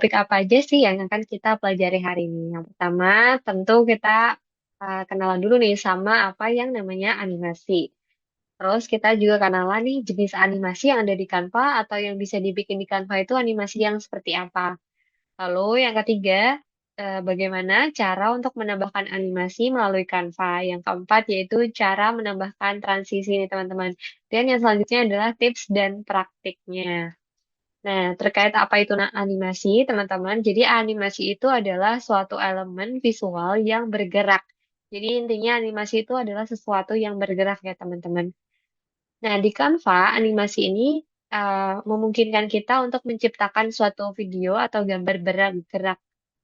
Topik apa aja sih yang akan kita pelajari hari ini? Yang pertama, tentu kita kenalan dulu nih sama apa yang namanya animasi. Terus kita juga kenalan nih jenis animasi yang ada di Canva atau yang bisa dibikin di Canva itu animasi yang seperti apa. Lalu yang ketiga, bagaimana cara untuk menambahkan animasi melalui Canva. Yang keempat yaitu cara menambahkan transisi nih teman-teman. Dan yang selanjutnya adalah tips dan praktiknya. Nah, terkait apa itu animasi, teman-teman. Jadi, animasi itu adalah suatu elemen visual yang bergerak. Jadi, intinya animasi itu adalah sesuatu yang bergerak ya, teman-teman. Nah, di Canva, animasi ini memungkinkan kita untuk menciptakan suatu video atau gambar bergerak.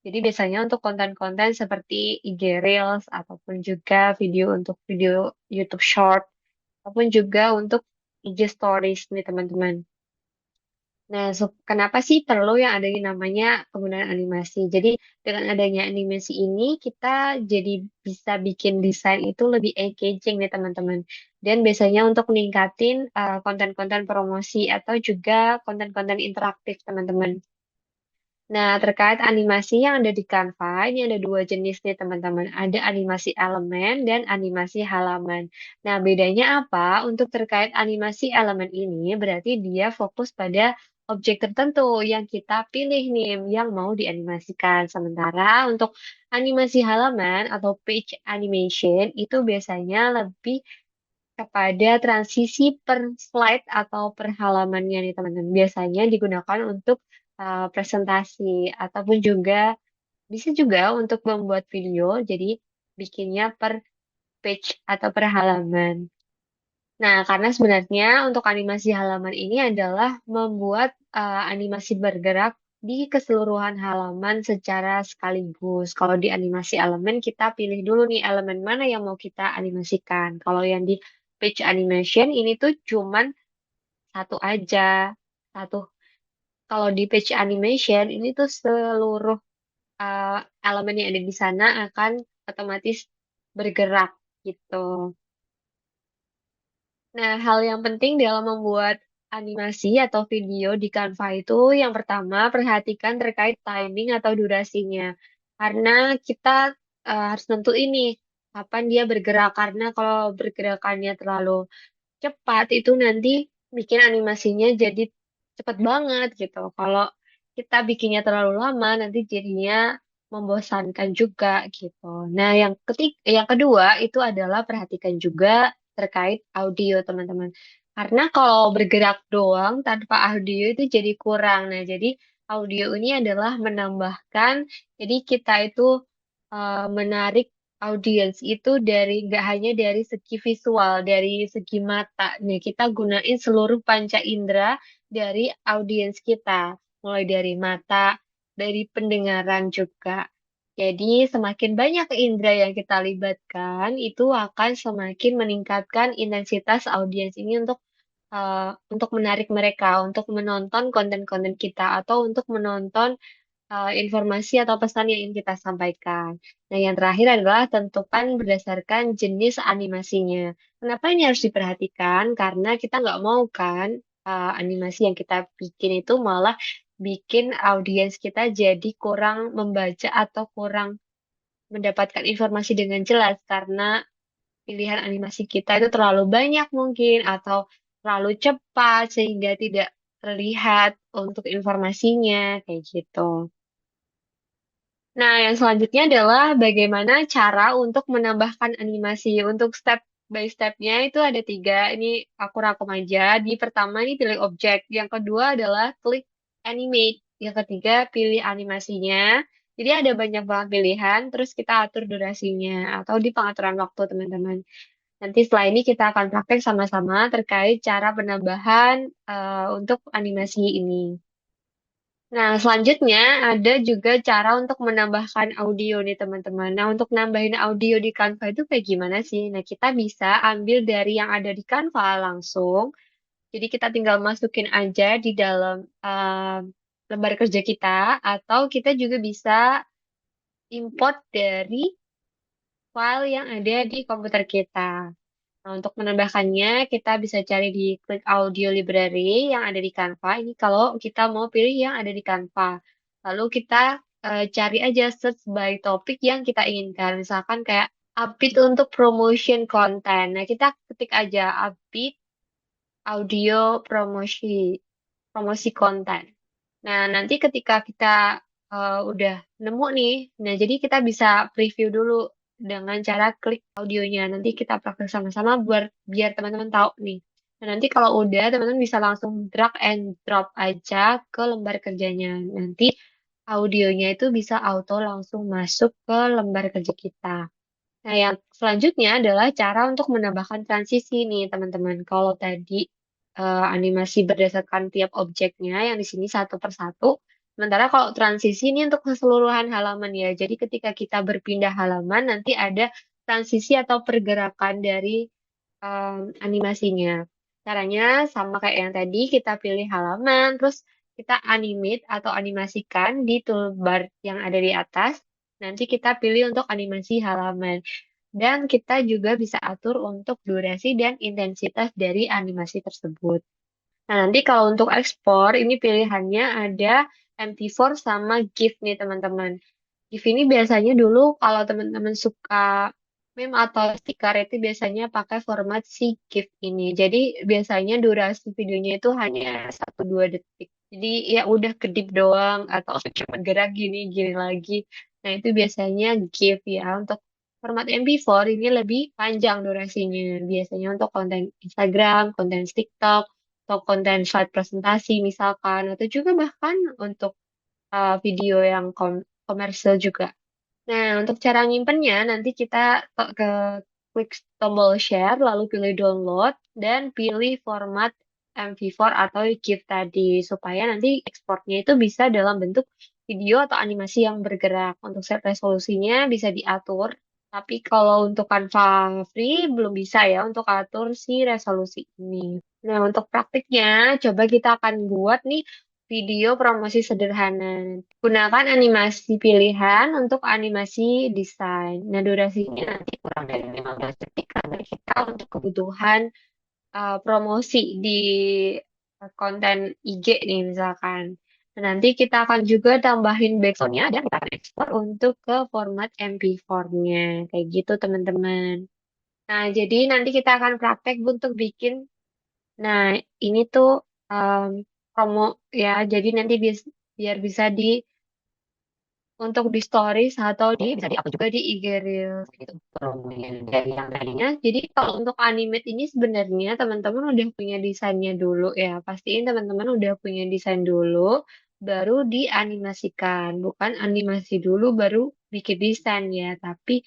Jadi, biasanya untuk konten-konten seperti IG Reels, ataupun juga video untuk video YouTube Short, ataupun juga untuk IG Stories nih, teman-teman. Nah, kenapa sih perlu yang ada yang namanya penggunaan animasi? Jadi, dengan adanya animasi ini, kita jadi bisa bikin desain itu lebih engaging nih, teman-teman. Dan biasanya untuk meningkatin konten-konten promosi atau juga konten-konten interaktif, teman-teman. Nah, terkait animasi yang ada di Canva, ini ada dua jenis nih, teman-teman. Ada animasi elemen dan animasi halaman. Nah, bedanya apa? Untuk terkait animasi elemen ini, berarti dia fokus pada objek tertentu yang kita pilih nih, yang mau dianimasikan. Sementara untuk animasi halaman atau page animation, itu biasanya lebih kepada transisi per slide atau per halamannya nih teman-teman. Biasanya digunakan untuk presentasi ataupun juga bisa juga untuk membuat video, jadi bikinnya per page atau per halaman. Nah, karena sebenarnya untuk animasi halaman ini adalah membuat animasi bergerak di keseluruhan halaman secara sekaligus. Kalau di animasi elemen, kita pilih dulu nih elemen mana yang mau kita animasikan. Kalau yang di page animation ini tuh cuman satu aja. Satu. Kalau di page animation ini tuh seluruh uh, elemen yang ada di sana akan otomatis bergerak gitu. Nah, hal yang penting dalam membuat animasi atau video di Canva itu yang pertama perhatikan terkait timing atau durasinya. Karena kita harus nentuin nih kapan dia bergerak. Karena kalau bergerakannya terlalu cepat itu nanti bikin animasinya jadi cepet banget gitu. Kalau kita bikinnya terlalu lama nanti jadinya membosankan juga gitu. Nah, yang kedua itu adalah perhatikan juga terkait audio, teman-teman. Karena kalau bergerak doang tanpa audio itu jadi kurang. Nah, jadi audio ini adalah menambahkan, jadi kita itu menarik audiens itu dari nggak hanya dari segi visual, dari segi mata. Nih, kita gunain seluruh panca indera dari audiens kita, mulai dari mata, dari pendengaran juga. Jadi, semakin banyak indera yang kita libatkan, itu akan semakin meningkatkan intensitas audiens ini untuk menarik mereka, untuk menonton konten-konten kita, atau untuk menonton informasi atau pesan yang ingin kita sampaikan. Nah, yang terakhir adalah tentukan berdasarkan jenis animasinya. Kenapa ini harus diperhatikan? Karena kita nggak mau kan animasi yang kita bikin itu malah bikin audiens kita jadi kurang membaca atau kurang mendapatkan informasi dengan jelas karena pilihan animasi kita itu terlalu banyak mungkin atau terlalu cepat sehingga tidak terlihat untuk informasinya kayak gitu. Nah, yang selanjutnya adalah bagaimana cara untuk menambahkan animasi. Untuk step by stepnya itu ada tiga. Ini aku rangkum aja. Di pertama ini pilih objek. Yang kedua adalah klik animate. Yang ketiga pilih animasinya. Jadi ada banyak banget pilihan. Terus kita atur durasinya atau di pengaturan waktu teman-teman. Nanti setelah ini kita akan praktek sama-sama terkait cara penambahan untuk animasi ini. Nah, selanjutnya ada juga cara untuk menambahkan audio nih teman-teman. Nah, untuk nambahin audio di Canva itu kayak gimana sih? Nah, kita bisa ambil dari yang ada di Canva langsung. Jadi kita tinggal masukin aja di dalam lembar kerja kita, atau kita juga bisa import dari file yang ada di komputer kita. Nah, untuk menambahkannya, kita bisa cari di klik audio library yang ada di Canva. Ini kalau kita mau pilih yang ada di Canva. Lalu kita cari aja search by topik yang kita inginkan. Misalkan kayak upbeat untuk promotion konten. Nah, kita ketik aja upbeat audio promosi konten. Nah, nanti ketika kita udah nemu nih, nah jadi kita bisa preview dulu dengan cara klik audionya. Nanti kita praktek sama-sama biar teman-teman tahu nih. Nah, nanti kalau udah, teman-teman bisa langsung drag and drop aja ke lembar kerjanya. Nanti audionya itu bisa auto langsung masuk ke lembar kerja kita. Nah, yang selanjutnya adalah cara untuk menambahkan transisi nih, teman-teman. Kalau tadi animasi berdasarkan tiap objeknya, yang di sini satu per satu. Sementara kalau transisi ini untuk keseluruhan halaman ya. Jadi ketika kita berpindah halaman, nanti ada transisi atau pergerakan dari animasinya. Caranya sama kayak yang tadi, kita pilih halaman, terus kita animate atau animasikan di toolbar yang ada di atas. Nanti kita pilih untuk animasi halaman. Dan kita juga bisa atur untuk durasi dan intensitas dari animasi tersebut. Nah, nanti kalau untuk ekspor, ini pilihannya ada MP4 sama GIF nih, teman-teman. GIF ini biasanya dulu kalau teman-teman suka meme atau stiker itu biasanya pakai format si GIF ini. Jadi biasanya durasi videonya itu hanya 1-2 detik. Jadi ya udah kedip doang atau cuma gerak gini gini lagi. Nah itu biasanya GIF ya. Untuk format MP4 ini lebih panjang durasinya. Biasanya untuk konten Instagram, konten TikTok, atau konten slide presentasi misalkan. Atau juga bahkan untuk video yang komersil juga. Nah, untuk cara nyimpennya, nanti kita ke klik tombol share, lalu pilih download, dan pilih format MP4 atau GIF tadi, supaya nanti ekspornya itu bisa dalam bentuk video atau animasi yang bergerak. Untuk set resolusinya bisa diatur, tapi kalau untuk Canva free belum bisa ya untuk atur si resolusi ini. Nah, untuk praktiknya, coba kita akan buat nih video promosi sederhana. Gunakan animasi pilihan untuk animasi desain. Nah, durasinya nanti kurang dari 15 detik karena kita untuk kebutuhan promosi di konten IG nih misalkan. Nah, nanti kita akan juga tambahin background-nya dan kita akan ekspor untuk ke format MP4-nya. Kayak gitu, teman-teman. Nah, jadi nanti kita akan praktek untuk bikin. Nah, ini tuh um, promo ya. Jadi nanti biar bisa di untuk di stories atau bisa di upload juga di IG Reels gitu promonya dari yang tadinya. Jadi kalau untuk animate ini sebenarnya teman-teman udah punya desainnya dulu ya. Pastiin teman-teman udah punya desain dulu baru dianimasikan. Bukan animasi dulu baru bikin desain ya, tapi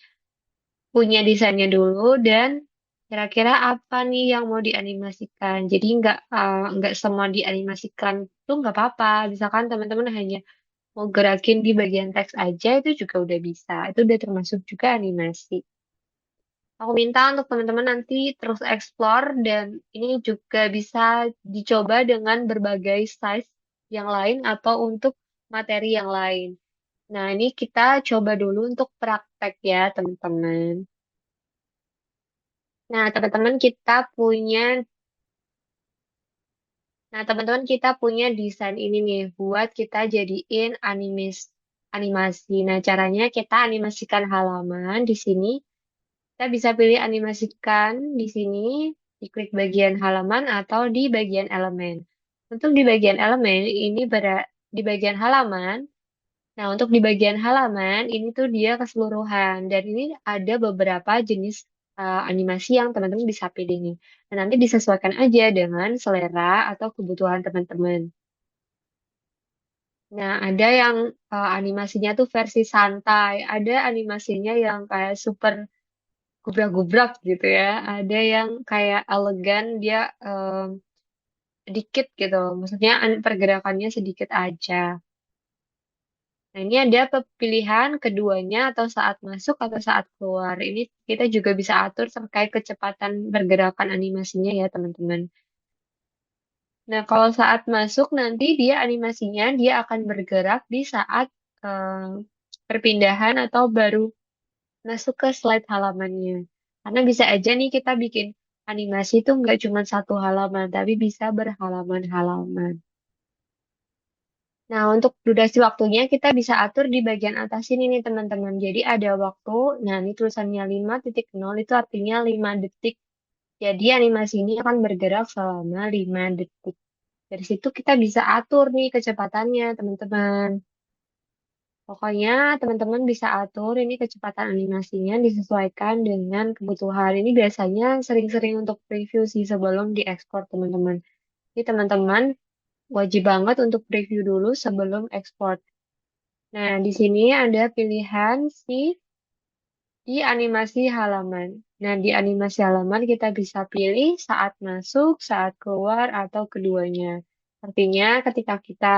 punya desainnya dulu dan kira-kira apa nih yang mau dianimasikan. Jadi nggak semua dianimasikan tuh nggak apa-apa. Misalkan teman-teman hanya mau gerakin di bagian teks aja itu juga udah bisa. Itu udah termasuk juga animasi. Aku minta untuk teman-teman nanti terus explore dan ini juga bisa dicoba dengan berbagai size yang lain atau untuk materi yang lain. Nah, ini kita coba dulu untuk praktek ya, teman-teman. Nah, teman-teman kita punya teman-teman kita punya desain ini nih buat kita jadiin animasi. Nah, caranya kita animasikan halaman di sini. Kita bisa pilih animasikan di sini, diklik bagian halaman atau di bagian elemen. Untuk di bagian elemen ini di bagian halaman. Nah, untuk di bagian halaman ini tuh dia keseluruhan dan ini ada beberapa jenis animasi yang teman-teman bisa pilih nih. Dan nanti disesuaikan aja dengan selera atau kebutuhan teman-teman. Nah, ada yang animasinya tuh versi santai, ada animasinya yang kayak super gubrak-gubrak gitu ya. Ada yang kayak elegan, dia dikit gitu. Maksudnya pergerakannya sedikit aja. Nah, ini ada pilihan keduanya atau saat masuk atau saat keluar. Ini kita juga bisa atur terkait kecepatan pergerakan animasinya ya, teman-teman. Nah, kalau saat masuk nanti dia animasinya dia akan bergerak di saat eh, perpindahan atau baru masuk ke slide halamannya. Karena bisa aja nih kita bikin animasi itu nggak cuma satu halaman, tapi bisa berhalaman-halaman. Nah, untuk durasi waktunya kita bisa atur di bagian atas ini nih teman-teman. Jadi ada waktu, nah ini tulisannya 5.0 itu artinya 5 detik. Jadi animasi ini akan bergerak selama 5 detik. Dari situ kita bisa atur nih kecepatannya teman-teman. Pokoknya teman-teman bisa atur ini kecepatan animasinya disesuaikan dengan kebutuhan. Ini biasanya sering-sering untuk preview sih sebelum diekspor teman-teman. Jadi teman-teman wajib banget untuk preview dulu sebelum ekspor. Nah, di sini ada pilihan di animasi halaman. Nah, di animasi halaman kita bisa pilih saat masuk, saat keluar, atau keduanya. Artinya ketika kita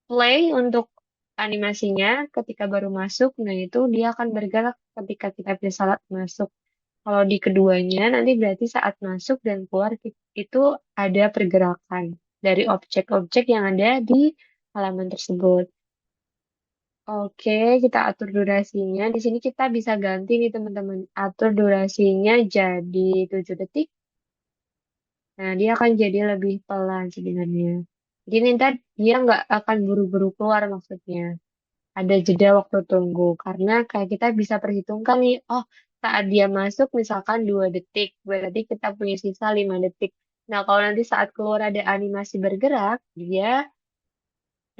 play untuk animasinya, ketika baru masuk, nah itu dia akan bergerak ketika kita pilih saat masuk. Kalau di keduanya, nanti berarti saat masuk dan keluar itu ada pergerakan dari objek-objek yang ada di halaman tersebut. Oke, kita atur durasinya. Di sini kita bisa ganti nih teman-teman. Atur durasinya jadi 7 detik. Nah, dia akan jadi lebih pelan sebenarnya. Jadi ntar dia nggak akan buru-buru keluar maksudnya. Ada jeda waktu tunggu. Karena kayak kita bisa perhitungkan nih, oh saat dia masuk misalkan 2 detik. Berarti kita punya sisa 5 detik. Nah, kalau nanti saat keluar ada animasi bergerak, dia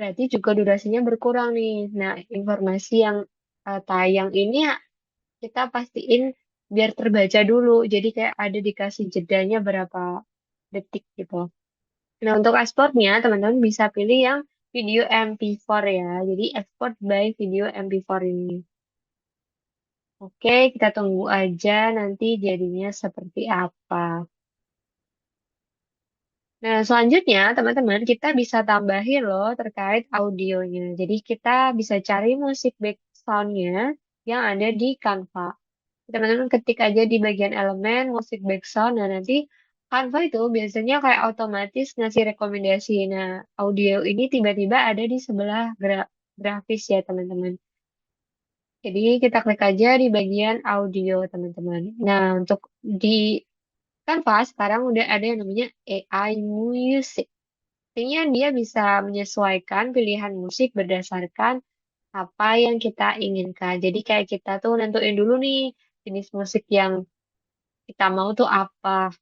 berarti juga durasinya berkurang nih. Nah, informasi yang tayang ini kita pastiin biar terbaca dulu. Jadi kayak ada dikasih jedanya berapa detik gitu. Nah, untuk ekspornya, teman-teman bisa pilih yang video MP4 ya. Jadi export by video MP4 ini. Oke, kita tunggu aja nanti jadinya seperti apa. Nah, selanjutnya teman-teman kita bisa tambahin loh terkait audionya. Jadi kita bisa cari musik background-nya yang ada di Canva. Teman-teman ketik aja di bagian elemen musik background dan nanti Canva itu biasanya kayak otomatis ngasih rekomendasi. Nah, audio ini tiba-tiba ada di sebelah grafis ya teman-teman. Jadi kita klik aja di bagian audio teman-teman. Nah, untuk di Canva sekarang udah ada yang namanya AI Music. Artinya dia bisa menyesuaikan pilihan musik berdasarkan apa yang kita inginkan. Jadi kayak kita tuh nentuin dulu nih jenis musik yang kita mau tuh apa.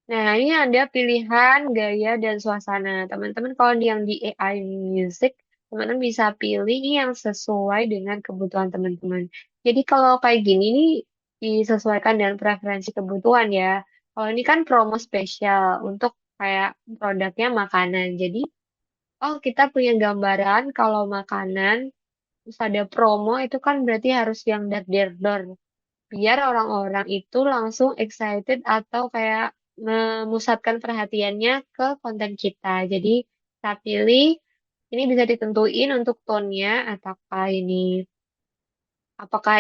Nah, ini ada pilihan gaya dan suasana. Teman-teman kalau yang di AI Music, teman-teman bisa pilih yang sesuai dengan kebutuhan teman-teman. Jadi kalau kayak gini nih disesuaikan dengan preferensi kebutuhan ya. Kalau ini kan promo spesial untuk kayak produknya makanan. Jadi, oh kita punya gambaran kalau makanan terus ada promo itu kan berarti harus yang dar biar orang-orang itu langsung excited atau kayak memusatkan perhatiannya ke konten kita. Jadi kita pilih, ini bisa ditentuin untuk tone-nya, apakah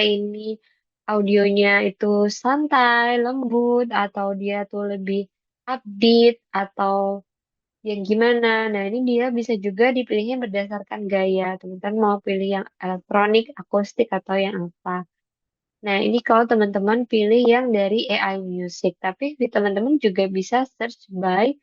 ini audionya itu santai, lembut, atau dia tuh lebih upbeat, atau yang gimana. Nah, ini dia bisa juga dipilihnya berdasarkan gaya. Teman-teman mau pilih yang elektronik, akustik, atau yang apa. Nah, ini kalau teman-teman pilih yang dari AI Music, tapi di teman-teman juga bisa search by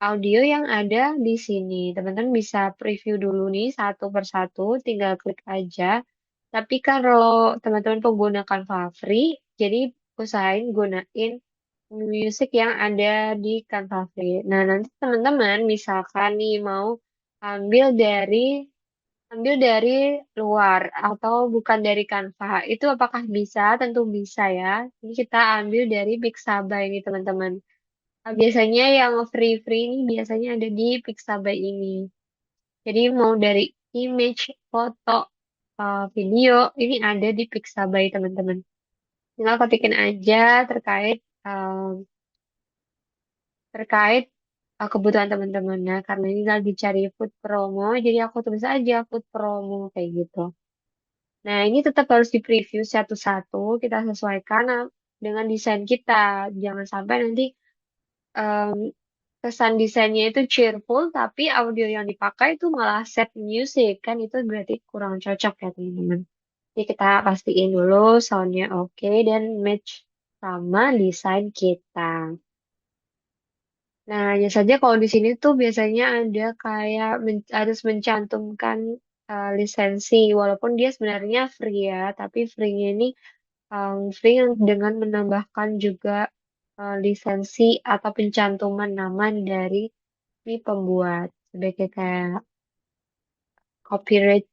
audio yang ada di sini. Teman-teman bisa preview dulu nih satu persatu, tinggal klik aja. Tapi kalau teman-teman pengguna Canva free, jadi usahain gunain musik yang ada di Canva free. Nah, nanti teman-teman misalkan nih mau ambil dari ambil dari luar atau bukan dari Canva. Itu apakah bisa? Tentu bisa ya. Ini kita ambil dari Pixabay ini teman-teman. Nah, biasanya yang free-free ini biasanya ada di Pixabay ini. Jadi mau dari image, foto, video, ini ada di Pixabay teman-teman. Tinggal ketikin aja terkait terkait kebutuhan teman-teman ya. Karena ini lagi cari food promo, jadi aku tulis aja food promo kayak gitu. Nah, ini tetap harus di-preview satu-satu, kita sesuaikan dengan desain kita. Jangan sampai nanti em, kesan desainnya itu cheerful, tapi audio yang dipakai itu malah sad music, kan itu berarti kurang cocok ya teman-teman. Jadi kita pastiin dulu soundnya oke dan match sama desain kita. Nah, hanya saja kalau di sini tuh biasanya ada kayak harus mencantumkan lisensi, walaupun dia sebenarnya free ya, tapi free-nya ini free dengan menambahkan juga lisensi atau pencantuman nama dari si pembuat sebagai kayak copyright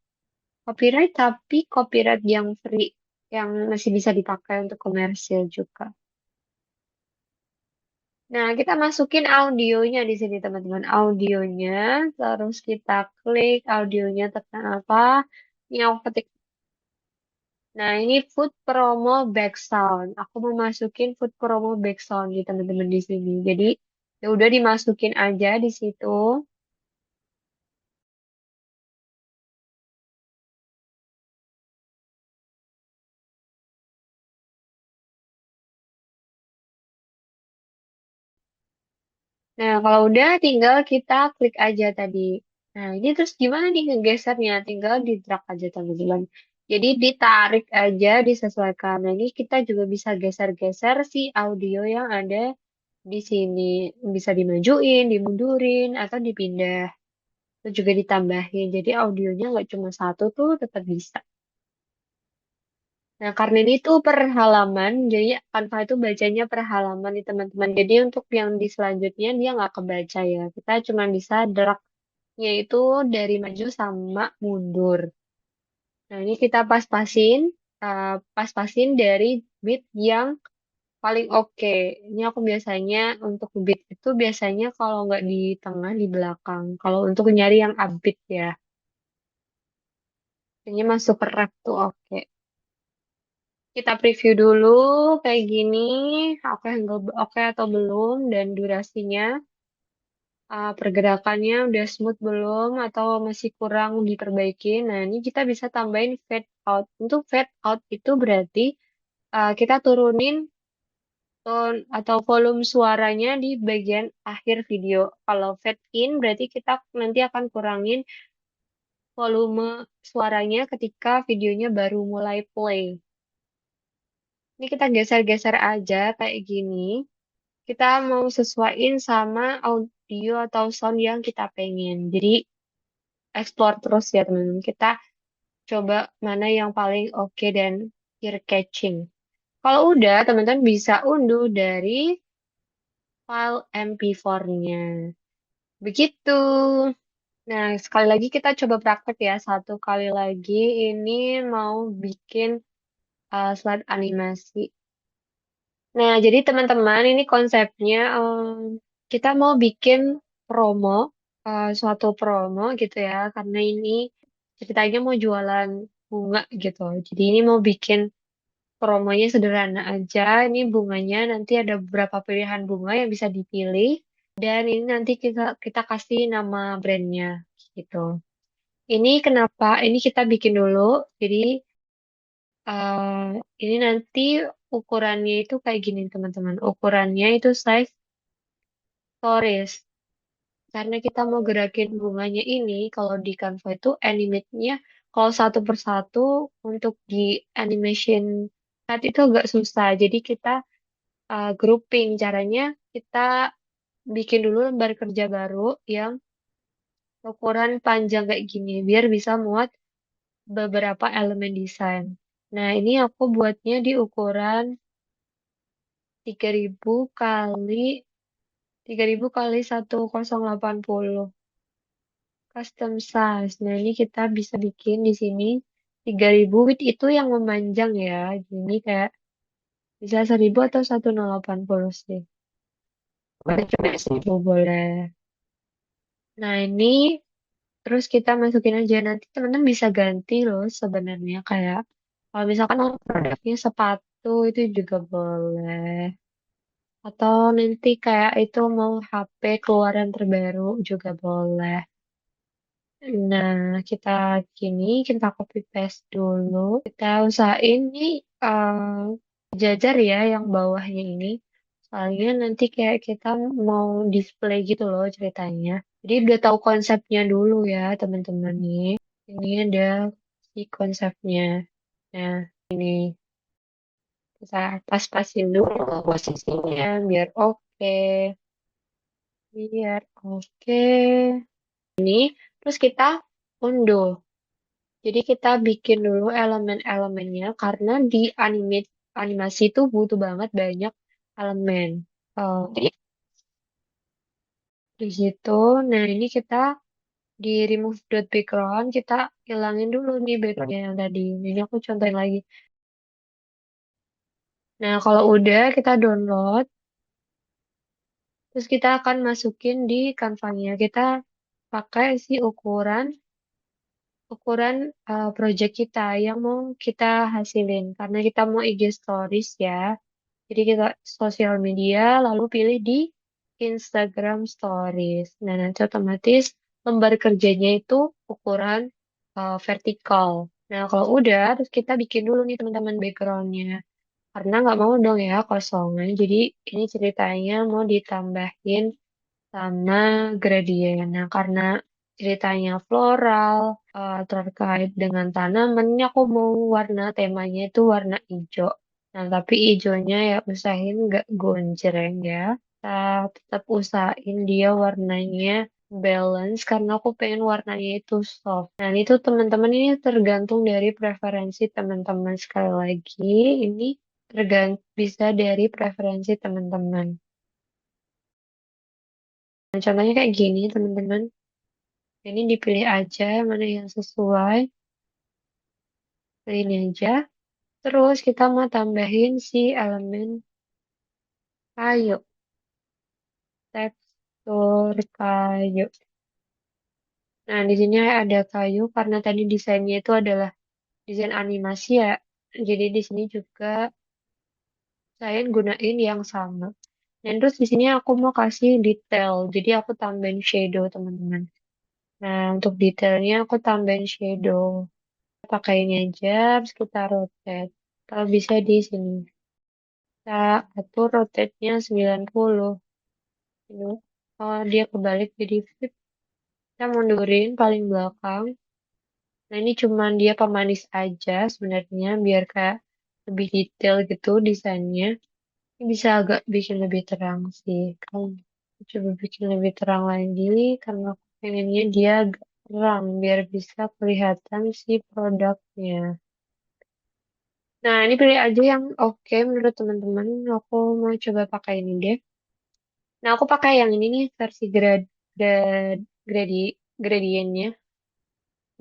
copyright tapi copyright yang free yang masih bisa dipakai untuk komersil juga. Nah, kita masukin audionya di sini teman-teman. Audionya, terus kita klik audionya tekan apa? Ini aku ketik. Nah, ini food promo background. Aku mau masukin food promo background di teman-teman di sini. Jadi, ya udah dimasukin aja di situ. Nah, kalau udah tinggal kita klik aja tadi. Nah, ini terus gimana nih ngegesernya? Tinggal di drag aja teman-teman. Jadi ditarik aja, disesuaikan. Nah, ini kita juga bisa geser-geser si audio yang ada di sini. Bisa dimajuin, dimundurin, atau dipindah. Itu juga ditambahin. Jadi audionya nggak cuma satu tuh tetap bisa. Nah, karena ini tuh per halaman, jadi Canva itu bacanya per halaman nih teman-teman. Jadi untuk yang di selanjutnya dia nggak kebaca ya. Kita cuma bisa drag-nya itu dari maju sama mundur. Nah, ini kita pas-pasin dari bit yang paling oke. Ini aku biasanya untuk bit itu biasanya kalau nggak di tengah, di belakang. Kalau untuk nyari yang upbeat ya. Ini masuk ke rap tuh oke. Kita preview dulu kayak gini, oke atau belum, dan durasinya, pergerakannya udah smooth belum, atau masih kurang diperbaiki. Nah, ini kita bisa tambahin fade out. Untuk fade out itu berarti kita turunin tone atau volume suaranya di bagian akhir video. Kalau fade in berarti kita nanti akan kurangin volume suaranya ketika videonya baru mulai play. Ini kita geser-geser aja kayak gini. Kita mau sesuaiin sama audio atau sound yang kita pengen. Jadi explore terus ya teman-teman. Kita coba mana yang paling oke dan ear catching. Kalau udah, teman-teman bisa unduh dari file MP4-nya. Begitu. Nah, sekali lagi kita coba praktek ya. Satu kali lagi ini mau bikin slide animasi. Nah, jadi teman-teman ini konsepnya kita mau bikin promo, suatu promo gitu ya, karena ini ceritanya mau jualan bunga gitu. Jadi ini mau bikin promonya sederhana aja. Ini bunganya nanti ada beberapa pilihan bunga yang bisa dipilih, dan ini nanti kita kasih nama brandnya gitu. Ini kenapa? Ini kita bikin dulu. Jadi eh, ini nanti ukurannya itu kayak gini teman-teman. Ukurannya itu size stories. Karena kita mau gerakin bunganya ini, kalau di Canva itu animate-nya, kalau satu persatu untuk di animation cut itu agak susah. Jadi kita grouping. Caranya kita bikin dulu lembar kerja baru yang ukuran panjang kayak gini, biar bisa muat beberapa elemen desain. Nah, ini aku buatnya di ukuran 3000 kali 3000 kali 1080 custom size. Nah, ini kita bisa bikin di sini 3000 width itu yang memanjang ya. Jadi kayak bisa 1000 atau 1080 sih. Boleh coba 1000 boleh. Nah, ini terus kita masukin aja. Nanti teman-teman bisa ganti loh sebenarnya kayak kalau misalkan produknya sepatu itu juga boleh. Atau nanti kayak itu mau HP keluaran terbaru juga boleh. Nah, kita gini, kita copy paste dulu. Kita usahain nih jajar ya yang bawahnya ini. Soalnya nanti kayak kita mau display gitu loh ceritanya. Jadi udah tahu konsepnya dulu ya teman-teman nih. Ini ada si konsepnya. Nah, ini kita pas-pasin dulu posisinya biar oke. Biar oke. Ini terus kita unduh. Jadi kita bikin dulu elemen-elemennya karena di animasi itu butuh banget banyak elemen. Jadi di situ, nah ini kita di remove dot background kita hilangin dulu nih backgroundnya yang tadi. Ini aku contohin lagi. Nah kalau udah kita download, terus kita akan masukin di Canva-nya. Kita pakai si ukuran ukuran project kita yang mau kita hasilin karena kita mau IG stories ya. Jadi kita sosial media lalu pilih di Instagram stories. Nah, nanti otomatis lembar kerjanya itu ukuran vertikal. Nah, kalau udah terus kita bikin dulu nih teman-teman backgroundnya. Karena nggak mau dong ya kosongan. Jadi ini ceritanya mau ditambahin sama gradien. Nah, karena ceritanya floral terkait dengan tanaman, ini aku mau warna temanya itu warna hijau. Nah, tapi hijaunya ya usahain nggak gonjreng ya. Kita tetap usahain dia warnanya balance karena aku pengen warnanya itu soft. Nah, itu teman-teman ini tergantung dari preferensi teman-teman. Sekali lagi, ini bisa dari preferensi teman-teman. Nah, contohnya kayak gini, teman-teman. Ini dipilih aja mana yang sesuai. Pilih ini aja. Terus kita mau tambahin si elemen kayu. Tekstur kayu. Nah, di sini ada kayu karena tadi desainnya itu adalah desain animasi ya. Jadi di sini juga saya gunain yang sama. Dan terus di sini aku mau kasih detail. Jadi aku tambahin shadow, teman-teman. Nah, untuk detailnya aku tambahin shadow. Pakai ini aja, terus kita rotate. Kalau bisa di sini. Kita atur rotate-nya 90. Ini, oh, dia kebalik jadi flip. Kita mundurin paling belakang. Nah, ini cuman dia pemanis aja sebenarnya, biar kayak lebih detail gitu desainnya. Ini bisa agak bikin lebih terang sih. Kalau coba bikin lebih terang lagi, karena aku pengennya dia agak terang, biar bisa kelihatan si produknya. Nah, ini pilih aja yang oke menurut teman-teman. Aku mau coba pakai ini deh. Nah, aku pakai yang ini nih versi grad, gradi, gradiennya.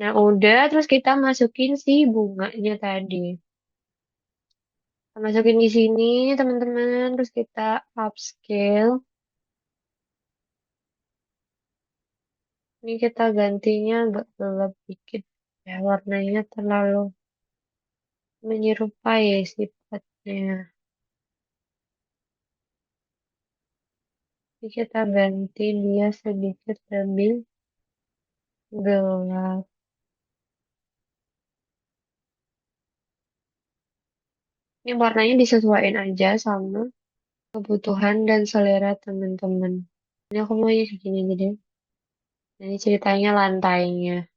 Nah, udah terus kita masukin si bunganya tadi. Kita masukin di sini, teman-teman. Terus kita upscale. Ini kita gantinya agak gelap dikit. Ya, warnanya terlalu menyerupai sifatnya. Jadi kita ganti dia sedikit lebih gelap. Ini warnanya disesuaikan aja sama kebutuhan dan selera teman-teman. Ini aku mau yang segini aja deh. Nah, ini ceritanya lantainya.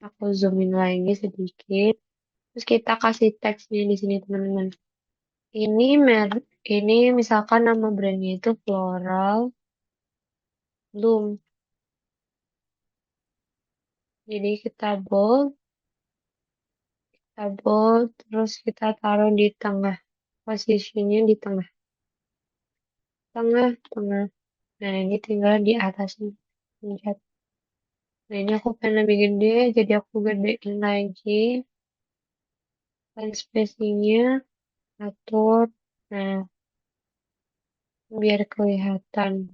Aku zoomin lagi sedikit. Terus kita kasih teksnya di sini teman-teman. Ini ini misalkan nama brandnya itu Floral Bloom. Jadi kita bold, terus kita taruh di tengah. Posisinya di tengah, tengah, tengah. Nah, ini tinggal di atasnya. Pencet. Nah, ini aku pengen lebih gede, jadi aku gedein lagi. Dan spacingnya atur. Nah, biar kelihatan.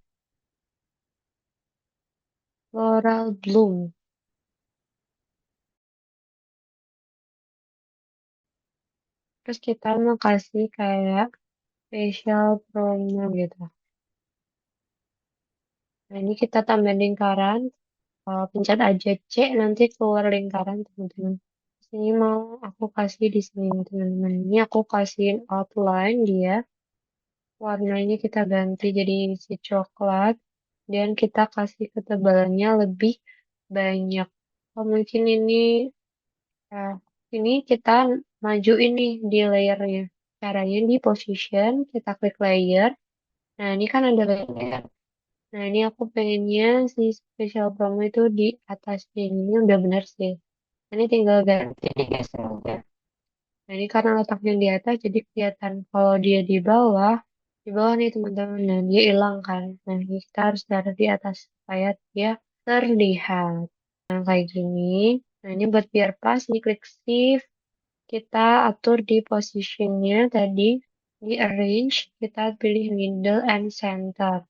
Floral Bloom. Terus kita mau kasih kayak special promo gitu. Nah, ini kita tambah lingkaran. Pencet aja C, nanti keluar lingkaran, teman-teman. Sini mau aku kasih di sini, teman-teman. Ini aku kasihin outline dia. Warnanya kita ganti jadi si coklat. Dan kita kasih ketebalannya lebih banyak. Oh, mungkin eh, ini kita maju ini di layernya. Caranya di position, kita klik layer. Nah, ini kan ada layer. Nah, ini aku pengennya si special promo itu di atasnya. Ini udah bener sih. Ini tinggal ganti digeser aja. Nah, ini karena letaknya di atas, jadi kelihatan kalau dia di bawah nih teman-teman. Nah, dia hilang kan. Nah, ini kita harus taruh di atas supaya dia terlihat. Nah, kayak gini. Nah, ini buat biar pas, ini klik shift. Kita atur di positionnya tadi. Di arrange, kita pilih middle and center.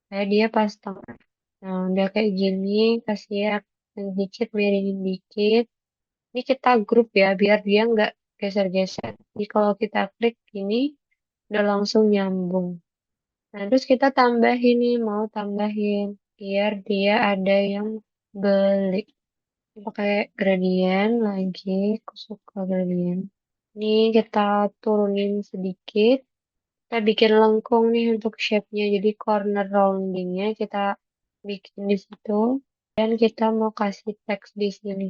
Kayak dia pas tengah. Nah, udah kayak gini, kasih ya dikit, miringin dikit. Ini kita grup ya, biar dia nggak geser-geser. Jadi kalau kita klik gini, udah langsung nyambung. Nah, terus kita tambahin nih, mau tambahin. Biar dia ada yang beli. Pakai gradient lagi, aku suka gradient. Ini kita turunin sedikit. Kita bikin lengkung nih untuk shape-nya. Jadi corner rounding-nya kita bikin di situ. Dan kita mau kasih teks di sini.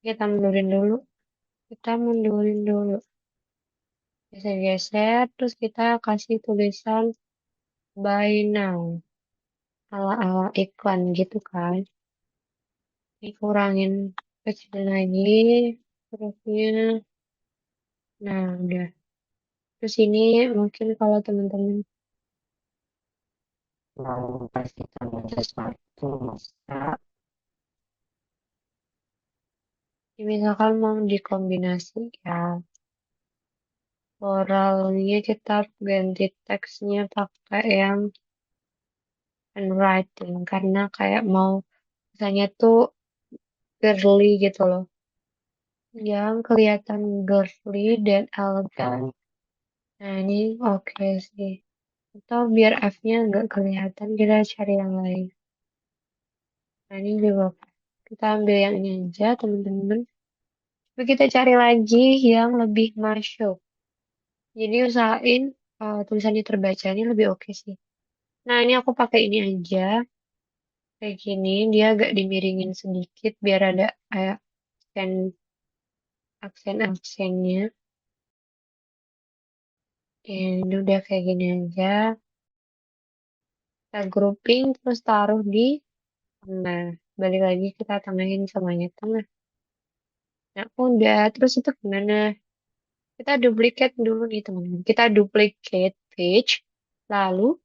Kita mundurin dulu. Kita mundurin dulu. Geser-geser. Terus kita kasih tulisan buy now. Ala-ala iklan gitu kan. Ini kurangin kecil lagi. Hurufnya. Nah, udah. Terus ini mungkin kalau teman-teman mau kasih tambah sesuatu, bisa. Misalkan mau dikombinasikan. Oralnya kita ganti teksnya pakai yang handwriting karena kayak mau misalnya tuh girly gitu loh, yang kelihatan girly dan elegan. Nah ini oke sih. Atau biar F-nya nggak kelihatan, kita cari yang lain. Nah ini juga kita ambil yang ini aja teman-teman. Tapi kita cari lagi yang lebih masuk. Jadi usahain tulisannya terbaca ini lebih oke sih. Nah ini aku pakai ini aja. Kayak gini, dia agak dimiringin sedikit biar ada kayak aksen aksen-aksennya. Ini udah kayak gini aja. Kita grouping terus taruh di tengah. Balik lagi kita tengahin semuanya tengah. Nah, udah. Terus itu gimana? Kita duplicate dulu nih teman-teman. Kita duplicate page. Lalu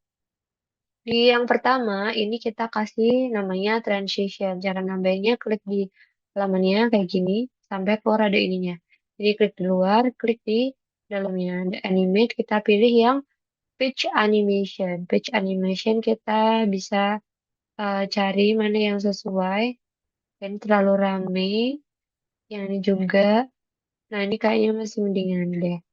di yang pertama ini kita kasih namanya transition. Cara nambahinnya klik di halamannya kayak gini sampai keluar ada ininya. Jadi klik di luar, klik di dalamnya. Ada animate, kita pilih yang page animation. Page animation kita bisa cari mana yang sesuai. Dan terlalu rame. Yang ini juga. Nah ini kayaknya masih mendingan deh.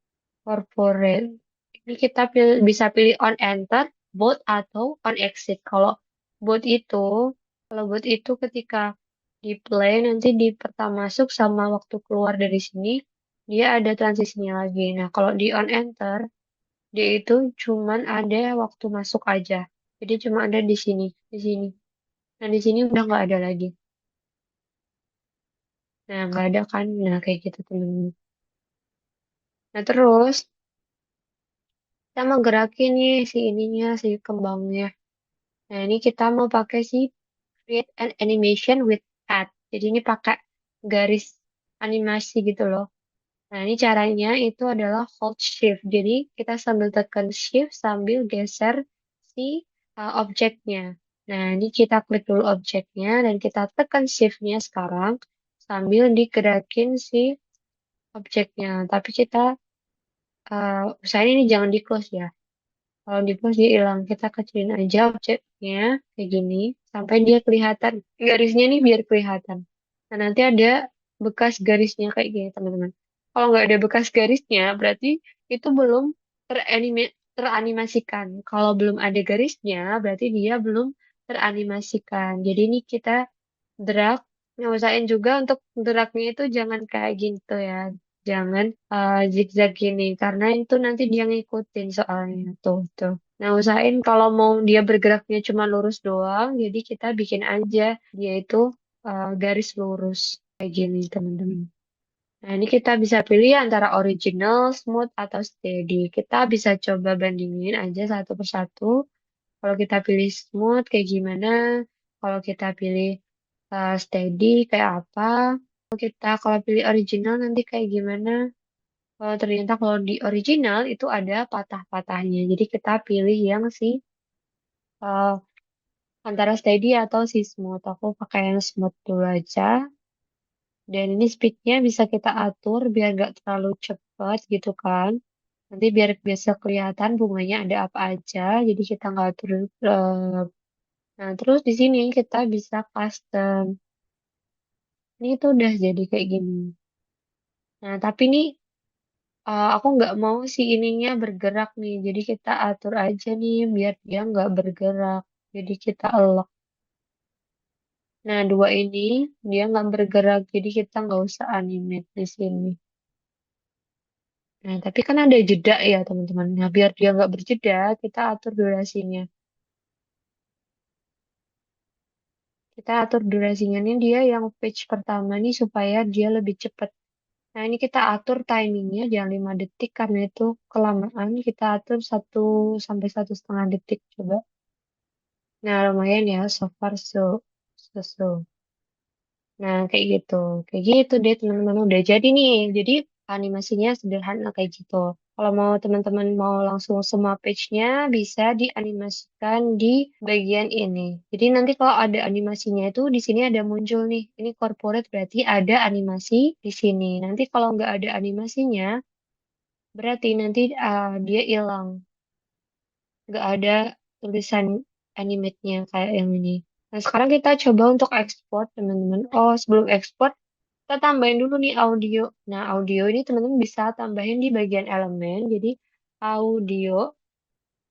Corporate. Ini kita bisa pilih on enter, both atau on exit. Kalau both itu ketika di play nanti di pertama masuk sama waktu keluar dari sini dia ada transisinya lagi. Nah kalau di on enter dia itu cuman ada waktu masuk aja. Jadi cuma ada di sini, di sini. Nah di sini udah nggak ada lagi. Nah nggak ada kan? Nah kayak gitu temen-temen. Nah terus kita mau gerakin nih si ininya, si kembangnya. Nah, ini kita mau pakai si create an animation with add. Jadi ini pakai garis animasi gitu loh. Nah, ini caranya itu adalah hold shift. Jadi kita sambil tekan shift sambil geser si objeknya. Nah, ini kita klik dulu objeknya dan kita tekan shiftnya sekarang sambil digerakin si objeknya. Tapi kita usahain ini jangan di close ya. Kalau di post dia hilang, kita kecilin aja objeknya kayak gini sampai dia kelihatan. Garisnya nih biar kelihatan. Nah, nanti ada bekas garisnya kayak gini, teman-teman. Kalau nggak ada bekas garisnya, berarti itu belum teranimasikan. Kalau belum ada garisnya, berarti dia belum teranimasikan. Jadi ini kita drag. Nah, usahain juga untuk dragnya itu jangan kayak gitu ya. Jangan zigzag gini, karena itu nanti dia ngikutin soalnya. Tuh. Nah, usahain kalau mau dia bergeraknya cuma lurus doang, jadi kita bikin aja dia itu garis lurus kayak gini, teman-teman. Nah, ini kita bisa pilih antara original, smooth, atau steady. Kita bisa coba bandingin aja satu persatu. Kalau kita pilih smooth kayak gimana? Kalau kita pilih steady kayak apa? Kalau pilih original nanti kayak gimana? Ternyata kalau di original itu ada patah-patahnya. Jadi kita pilih yang si eh, antara steady atau si smooth. Aku pakai yang smooth dulu aja. Dan ini speednya bisa kita atur biar gak terlalu cepat gitu kan. Nanti biar biasa kelihatan bunganya ada apa aja. Jadi kita nggak atur. Nah, terus di sini kita bisa custom. Ini tuh udah jadi kayak gini. Nah, tapi nih aku nggak mau si ininya bergerak nih. Jadi kita atur aja nih biar dia nggak bergerak. Jadi kita lock. Nah, dua ini dia nggak bergerak. Jadi kita nggak usah animate di sini. Nah, tapi kan ada jeda ya teman-teman. Nah, biar dia nggak berjeda, kita atur durasinya. Kita atur durasinya nih dia yang page pertama nih supaya dia lebih cepat. Nah, ini kita atur timingnya jangan 5 detik karena itu kelamaan. Kita atur 1 sampai 1,5 detik coba. Nah, lumayan ya, so far so. Nah, kayak gitu. Kayak gitu deh teman-teman. Udah jadi nih. Jadi animasinya sederhana kayak gitu. Kalau mau teman-teman mau langsung semua page-nya bisa dianimasikan di bagian ini. Jadi nanti kalau ada animasinya itu di sini ada muncul nih. Ini corporate berarti ada animasi di sini. Nanti kalau nggak ada animasinya berarti nanti dia hilang. Nggak ada tulisan animate-nya kayak yang ini. Nah, sekarang kita coba untuk ekspor, teman-teman. Oh, sebelum ekspor, kita tambahin dulu nih audio. Nah, audio ini teman-teman bisa tambahin di bagian elemen. Jadi, audio.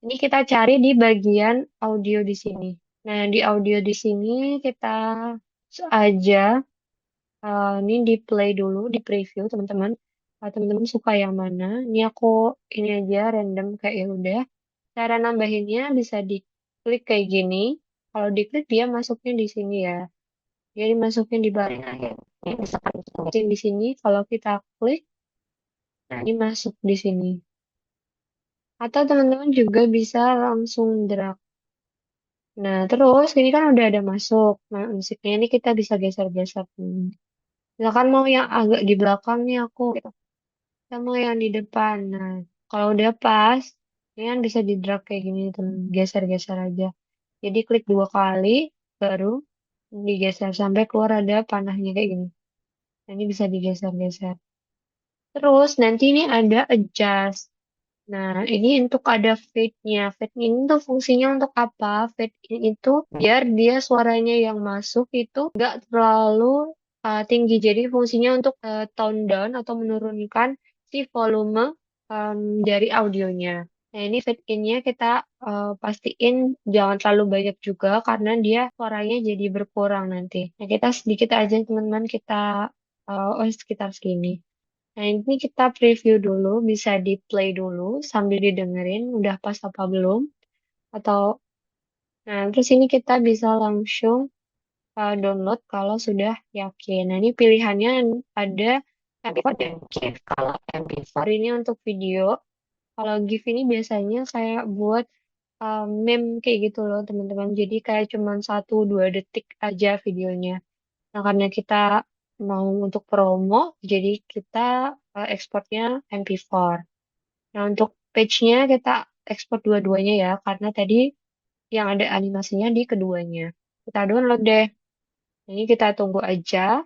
Ini kita cari di bagian audio di sini. Nah, di audio di sini kita aja ini di play dulu, di preview, teman-teman. Teman-teman suka yang mana? Ini aku ini aja random kayak ya udah. Cara nambahinnya bisa diklik kayak gini. Kalau diklik dia masuknya di sini ya. Dia dimasukin di bagian akhir. Ini misalkan kita masukin di sini, kalau kita klik, nah ini masuk di sini. Atau teman-teman juga bisa langsung drag. Nah, terus ini kan udah ada masuk. Nah, musiknya ini kita bisa geser-geser. Misalkan mau yang agak di belakang nih aku. Kita mau yang di depan. Nah, kalau udah pas, ini kan bisa di drag kayak gini, teman. Geser-geser aja. Jadi klik 2 kali, baru digeser sampai keluar ada panahnya kayak gini. Nah, ini bisa digeser-geser. Terus nanti ini ada adjust. Nah, ini untuk ada fade-nya. Fade ini tuh fungsinya untuk apa? Fade in itu biar dia suaranya yang masuk itu nggak terlalu tinggi. Jadi fungsinya untuk tone down atau menurunkan si volume dari audionya. Nah, ini fade in-nya kita pastiin jangan terlalu banyak juga karena dia suaranya jadi berkurang nanti. Nah, kita sedikit aja teman-teman kita sekitar segini. Nah, ini kita preview dulu, bisa di play dulu sambil didengerin udah pas apa belum. Atau, nah terus ini kita bisa langsung download kalau sudah yakin. Nah, ini pilihannya ada MP4 dan GIF. Kalau MP4 ini untuk video, kalau GIF ini biasanya kayak buat meme kayak gitu loh teman-teman. Jadi kayak cuman 1-2 detik aja videonya. Nah, karena kita mau untuk promo, jadi kita ekspornya MP4. Nah, untuk page-nya kita ekspor dua-duanya ya, karena tadi yang ada animasinya di keduanya. Kita download deh. Ini kita tunggu aja.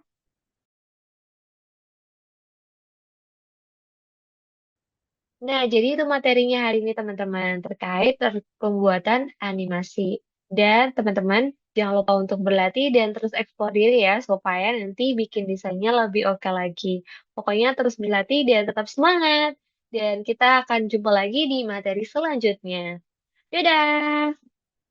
Nah, jadi itu materinya hari ini teman-teman terkait pembuatan animasi. Dan teman-teman jangan lupa untuk berlatih dan terus eksplor diri ya, supaya nanti bikin desainnya lebih oke lagi. Pokoknya terus berlatih dan tetap semangat. Dan kita akan jumpa lagi di materi selanjutnya. Dadah!